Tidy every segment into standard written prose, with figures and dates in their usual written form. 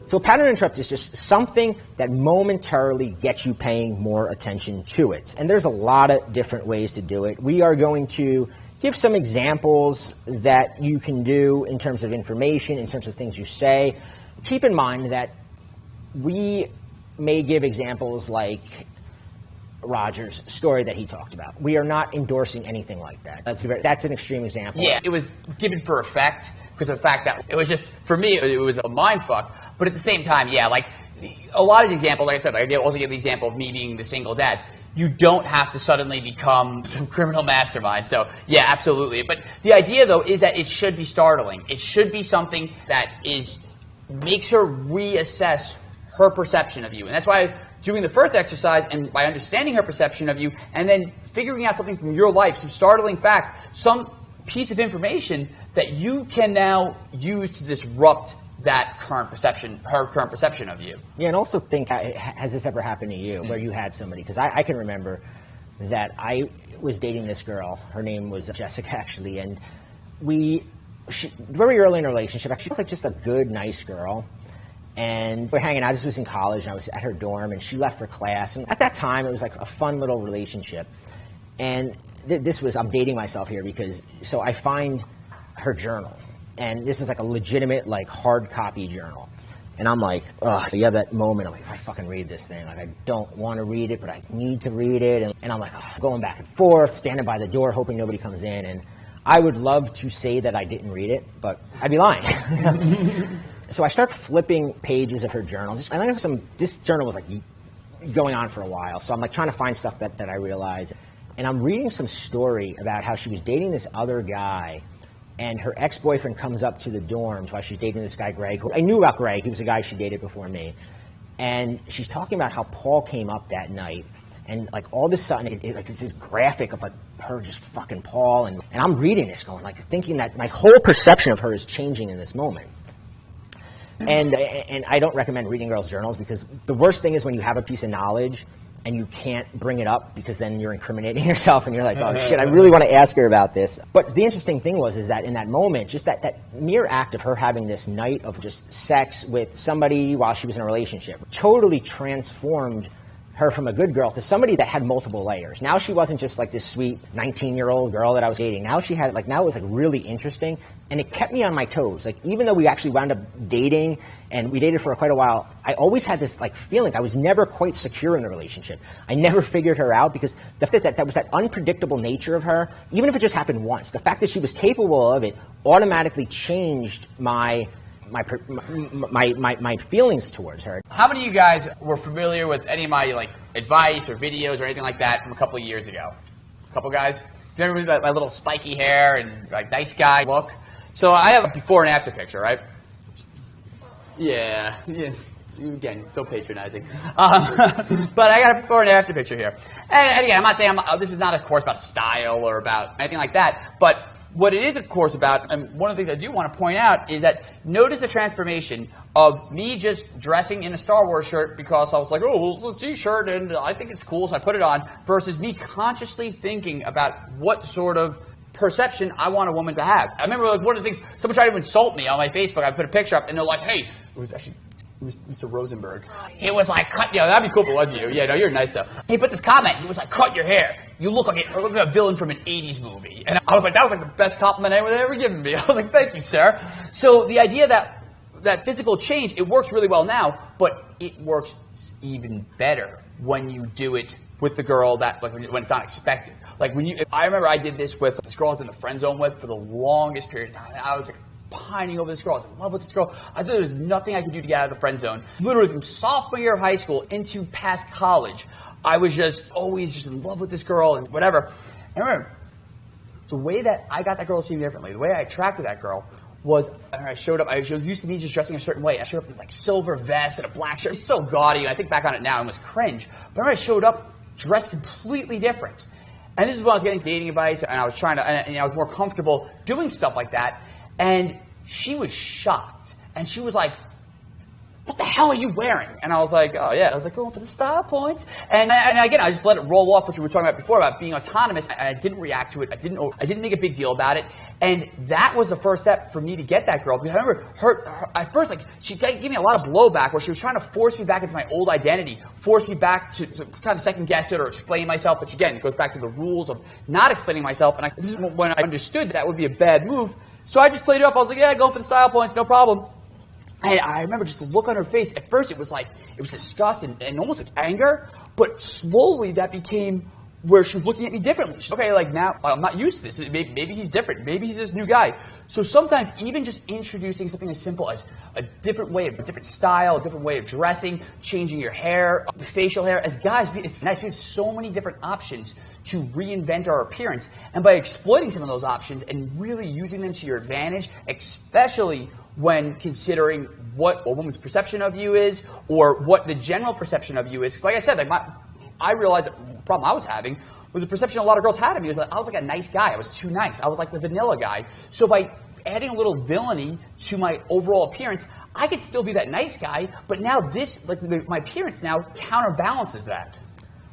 So a pattern interrupt is just something that momentarily gets you paying more attention to it. And there's a lot of different ways to do it. We are going to give some examples that you can do in terms of information, in terms of things you say. Keep in mind that we may give examples like Roger's story that he talked about. We are not endorsing anything like that. That's an extreme example. Yeah, it was given for effect because of the fact that it was just, for me, it was a mind fuck. But at the same time, yeah, like a lot of the examples, like I said, I also give the example of me being the single dad. You don't have to suddenly become some criminal mastermind. So, yeah, absolutely. But the idea, though, is that it should be startling. It should be something that makes her reassess her perception of you. And that's why doing the first exercise and by understanding her perception of you and then figuring out something from your life, some startling fact, some piece of information that you can now use to disrupt that current perception, her current perception of you. Yeah, and also think, has this ever happened to you where you had somebody? Because I can remember that I was dating this girl. Her name was Jessica, actually, and she very early in a relationship, she was like just a good, nice girl. And we're hanging out. This was in college, and I was at her dorm, and she left for class. And at that time, it was like a fun little relationship. And I'm dating myself here so I find her journal. And this is like a legitimate, like, hard copy journal. And I'm like, ugh, you have that moment. I'm like, if I fucking read this thing, like, I don't want to read it, but I need to read it. And I'm like, going back and forth, standing by the door, hoping nobody comes in. And I would love to say that I didn't read it, but I'd be lying. So I start flipping pages of her journal. This journal was like going on for a while. So I'm like trying to find stuff that I realized. And I'm reading some story about how she was dating this other guy. And her ex-boyfriend comes up to the dorms while she's dating this guy, Greg. I knew about Greg. He was a guy she dated before me. And she's talking about how Paul came up that night. And like all of a sudden, it's this graphic of like her just fucking Paul. And I'm reading this going, like thinking that my whole perception of her is changing in this moment. And I don't recommend reading girls' journals because the worst thing is when you have a piece of knowledge and you can't bring it up because then you're incriminating yourself and you're like, oh shit, I really want to ask her about this. But the interesting thing is that in that moment, just that mere act of her having this night of just sex with somebody while she was in a relationship totally transformed her from a good girl to somebody that had multiple layers. Now she wasn't just like this sweet 19-year-old girl that I was dating. Now now it was like really interesting, and it kept me on my toes. Like even though we actually wound up dating and we dated for quite a while, I always had this like feeling I was never quite secure in the relationship. I never figured her out because the fact that was that unpredictable nature of her, even if it just happened once, the fact that she was capable of it automatically changed my feelings towards her. How many of you guys were familiar with any of my like advice or videos or anything like that from a couple of years ago? A couple guys? You remember my little spiky hair and like nice guy look? So I have a before and after picture, right? Yeah. Again, so patronizing. But I got a before and after picture here. And again, I'm not saying this is not a course about style or about anything like that, but what it is, of course, about, and one of the things I do want to point out, is that notice the transformation of me just dressing in a Star Wars shirt because I was like, oh, well, it's a t-shirt and I think it's cool, so I put it on, versus me consciously thinking about what sort of perception I want a woman to have. I remember like one of the things, someone tried to insult me on my Facebook. I put a picture up and they're like, hey, it was actually Mr. Rosenberg. He was like, that'd be cool if it was you. Yeah, no, you're nice though. He put this comment. He was like, cut your hair. You look like a villain from an 80s movie. And I was like, that was like the best compliment anyone had ever given me. I was like, thank you, sir. So the idea that physical change, it works really well now, but it works even better when you do it with the girl that, like, when it's not expected. Like I remember I did this with this girl I was in the friend zone with for the longest period of time. I was like pining over this girl. I was in love with this girl. I thought there was nothing I could do to get out of the friend zone. Literally from sophomore year of high school into past college, I was just always just in love with this girl and whatever. And remember, the way that I got that girl to see me differently, the way I attracted that girl was I showed up, I was used to me just dressing a certain way. I showed up in this like silver vest and a black shirt. It's so gaudy. I think back on it now and was cringe. But I remember I showed up dressed completely different. And this is when I was getting dating advice and I was trying to, and I was more comfortable doing stuff like that. And she was shocked. And she was like, what the hell are you wearing? And I was like, oh yeah. I was like, going for the style points. And again, I just let it roll off, which we were talking about before, about being autonomous. I didn't react to it. I didn't make a big deal about it. And that was the first step for me to get that girl. Because I remember her at first, like, she gave me a lot of blowback where she was trying to force me back into my old identity, force me back to kind of second guess it or explain myself. Which again, it goes back to the rules of not explaining myself. And this is when I understood that would be a bad move. So I just played it up. I was like, yeah, go for the style points, no problem. And I remember just the look on her face. At first, it was disgust and almost like anger. But slowly, that became where she was looking at me differently. She's, okay, like now I'm not used to this. Maybe he's different. Maybe he's this new guy. So sometimes even just introducing something as simple as a different style, a different way of dressing, changing your hair, facial hair. As guys, it's nice. We have so many different options to reinvent our appearance. And by exploiting some of those options and really using them to your advantage, especially when considering what a woman's perception of you is or what the general perception of you is. Because like I said, I realized that the problem I was having was the perception a lot of girls had of me. I was like a nice guy. I was too nice. I was like the vanilla guy. So by adding a little villainy to my overall appearance, I could still be that nice guy, but now this, my appearance now counterbalances that.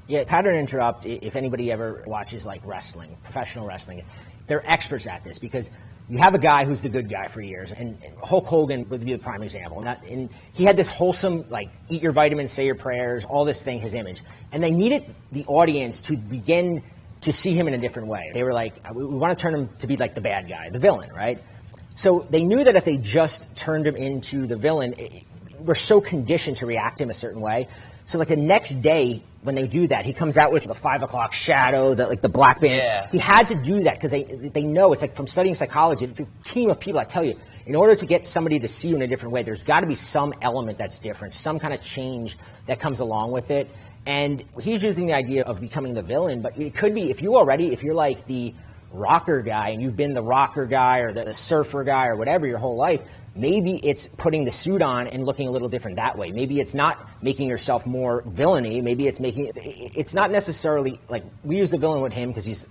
Yeah, Pattern Interrupt, if anybody ever watches like wrestling, professional wrestling, they're experts at this because you have a guy who's the good guy for years, and Hulk Hogan would be the prime example. And he had this wholesome, like, eat your vitamins, say your prayers, all this thing, his image. And they needed the audience to begin to see him in a different way. They were like, we want to turn him to be like the bad guy, the villain, right? So they knew that if they just turned him into the villain, we're so conditioned to react to him a certain way. So like the next day, when they do that, he comes out with the 5 o'clock shadow, the black band. Yeah. He had to do that because they know, it's like from studying psychology, a team of people, I tell you, in order to get somebody to see you in a different way, there's got to be some element that's different, some kind of change that comes along with it. And he's using the idea of becoming the villain, but it could be, if you're like the rocker guy and you've been the rocker guy or the surfer guy or whatever your whole life, maybe it's putting the suit on and looking a little different that way. Maybe it's not making yourself more villainy. Maybe it's not necessarily like we use the villain with him because he's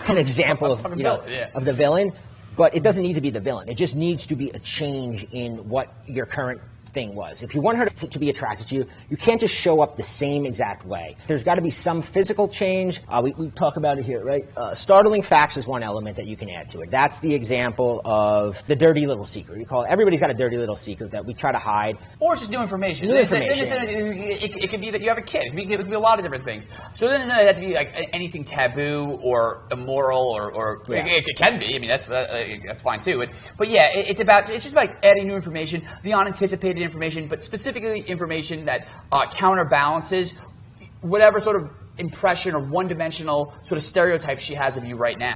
an example of of the villain, but it doesn't need to be the villain. It just needs to be a change in what your current thing was. If you want her to be attracted to you, you can't just show up the same exact way. There's got to be some physical change. We talk about it here, right? Startling facts is one element that you can add to it. That's the example of the dirty little secret. We call it, everybody's got a dirty little secret that we try to hide. Or just new information. New information. It could be that you have a kid. It could be a lot of different things. So then it doesn't have to be like anything taboo or immoral or yeah. it can be. I mean, that's fine too. But yeah, it's just about adding new information, the unanticipated information, but specifically information that counterbalances whatever sort of impression or one-dimensional sort of stereotype she has of you right now.